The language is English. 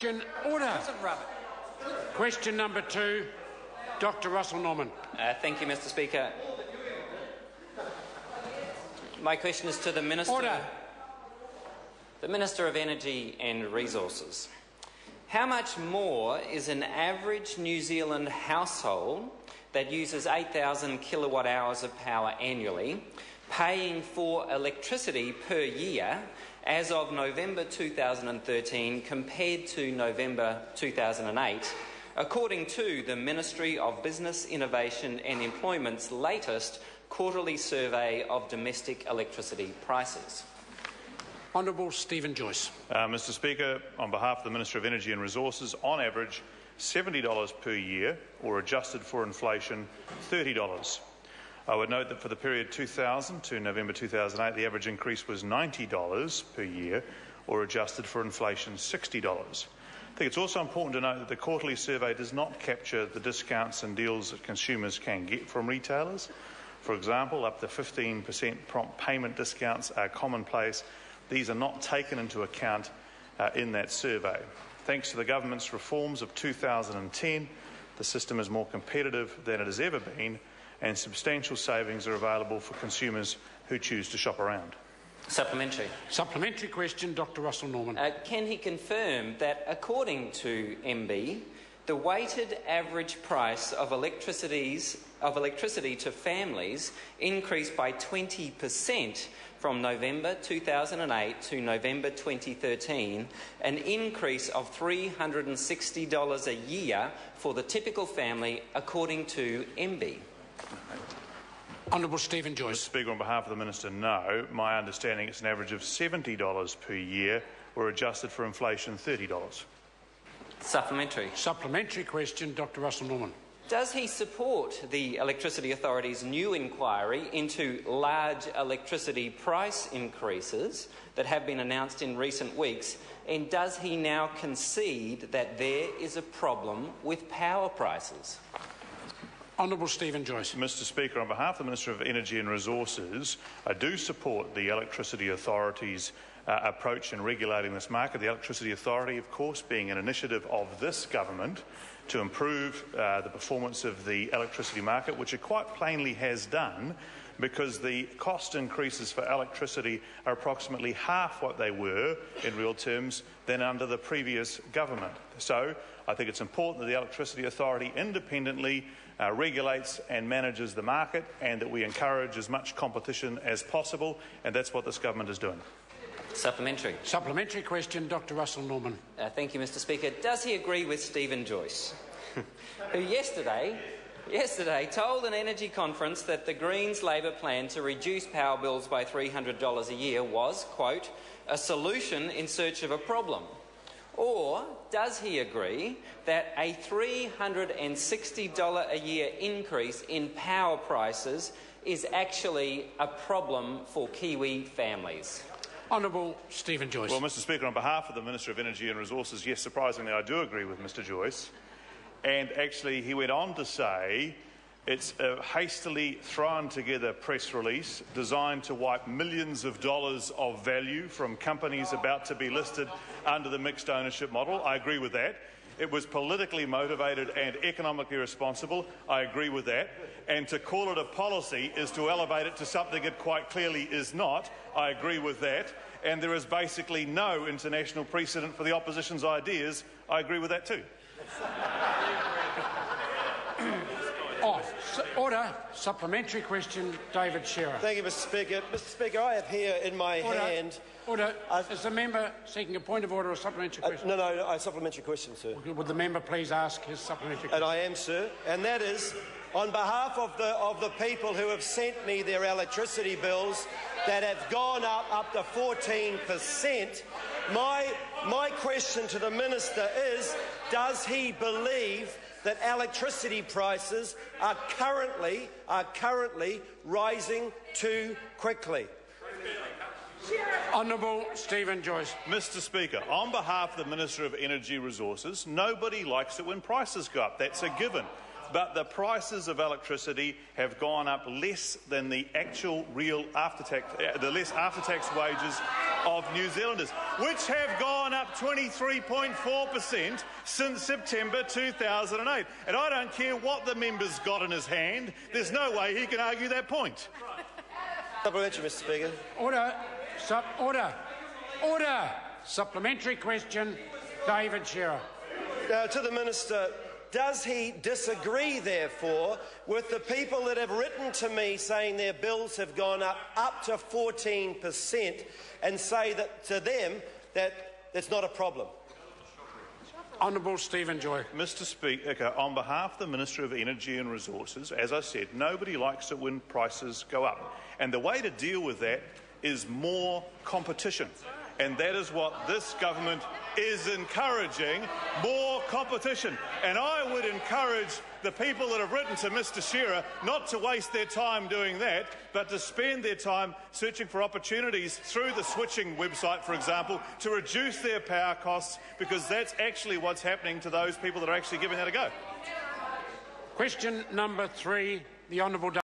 Order. Question number 2, Dr. Russel Norman. Thank you, Mr. Speaker. My question is to the Minister. Order. The Minister of Energy and Resources. How much more is an average New Zealand household that uses 8,000 kilowatt hours of power annually paying for electricity per year as of November 2013 compared to November 2008, according to the Ministry of Business, Innovation and Employment's latest quarterly survey of domestic electricity prices? Honourable Stephen Joyce. Mr. Speaker, on behalf of the Minister of Energy and Resources, on average $70 per year, or adjusted for inflation, $30. I would note that for the period 2000 to November 2008, the average increase was $90 per year, or adjusted for inflation, $60. I think it's also important to note that the quarterly survey does not capture the discounts and deals that consumers can get from retailers. For example, up to 15% prompt payment discounts are commonplace. These are not taken into account in that survey. Thanks to the government's reforms of 2010, the system is more competitive than it has ever been, and substantial savings are available for consumers who choose to shop around. Supplementary. Supplementary question, Dr. Russel Norman. Can he confirm that, according to MB, the weighted average price of electricity to families increased by 20% from November 2008 to November 2013, an increase of $360 a year for the typical family, according to MB? Honourable Stephen Joyce. Mr. Speaker, on behalf of the Minister, no. My understanding it's an average of $70 per year, or adjusted for inflation, $30. Supplementary. Supplementary question, Dr. Russel Norman. Does he support the Electricity Authority's new inquiry into large electricity price increases that have been announced in recent weeks, and does he now concede that there is a problem with power prices? Honourable Stephen Joyce. Mr. Speaker, on behalf of the Minister of Energy and Resources, I do support the Electricity Authority's approach in regulating this market. The Electricity Authority, of course, being an initiative of this government to improve the performance of the electricity market, which it quite plainly has done, because the cost increases for electricity are approximately half what they were in real terms than under the previous government. So I think it's important that the Electricity Authority independently regulates and manages the market, and that we encourage as much competition as possible, and that's what this government is doing. Supplementary. Supplementary question, Dr. Russel Norman. Thank you, Mr. Speaker. Does he agree with Stephen Joyce, who yesterday told an energy conference that the Greens' Labor plan to reduce power bills by $300 a year was, quote, a solution in search of a problem? Or does he agree that a $360 a year increase in power prices is actually a problem for Kiwi families? Honourable Stephen Joyce. Well, Mr. Speaker, on behalf of the Minister of Energy and Resources, yes, surprisingly, I do agree with Mr. Joyce. And actually, he went on to say it's a hastily thrown together press release designed to wipe millions of dollars of value from companies about to be listed under the mixed ownership model. I agree with that. It was politically motivated and economically responsible. I agree with that. And to call it a policy is to elevate it to something it quite clearly is not. I agree with that. And there is basically no international precedent for the opposition's ideas. I agree with that too. Order. Supplementary question, David Shearer. Thank you, Mr. Speaker. Mr. Speaker, I have here in my hand... Order. Is the member seeking a point of order or a supplementary question? No, a supplementary question, sir. Would the member please ask his supplementary question? And I am, sir. And that is, on behalf of the people who have sent me their electricity bills that have gone up to 14%, my question to the Minister is, does he believe that electricity prices are currently rising too quickly? Honourable Stephen Joyce. Mr. Speaker, on behalf of the Minister of Energy Resources, nobody likes it when prices go up. That's a given. But the prices of electricity have gone up less than the actual real after-tax wages of New Zealanders, which have gone gone up 23.4% since September 2008. And I don't care what the member's got in his hand, there's no way he can argue that point. Supplementary, Mr Speaker. Order. Order. Supplementary question, David Shearer. Now, to the Minister, does he disagree, therefore, with the people that have written to me saying their bills have gone up to 14% and say that to them that it's not a problem? Honourable Stephen Joy. Mr Speaker, on behalf of the Minister of Energy and Resources, as I said, nobody likes it when prices go up. And the way to deal with that is more competition. And that is what this government is encouraging, more competition. And I would encourage the people that have written to Mr Shearer not to waste their time doing that, but to spend their time searching for opportunities through the switching website, for example, to reduce their power costs, because that's actually what's happening to those people that are actually giving that a go. Question number 3, the Honourable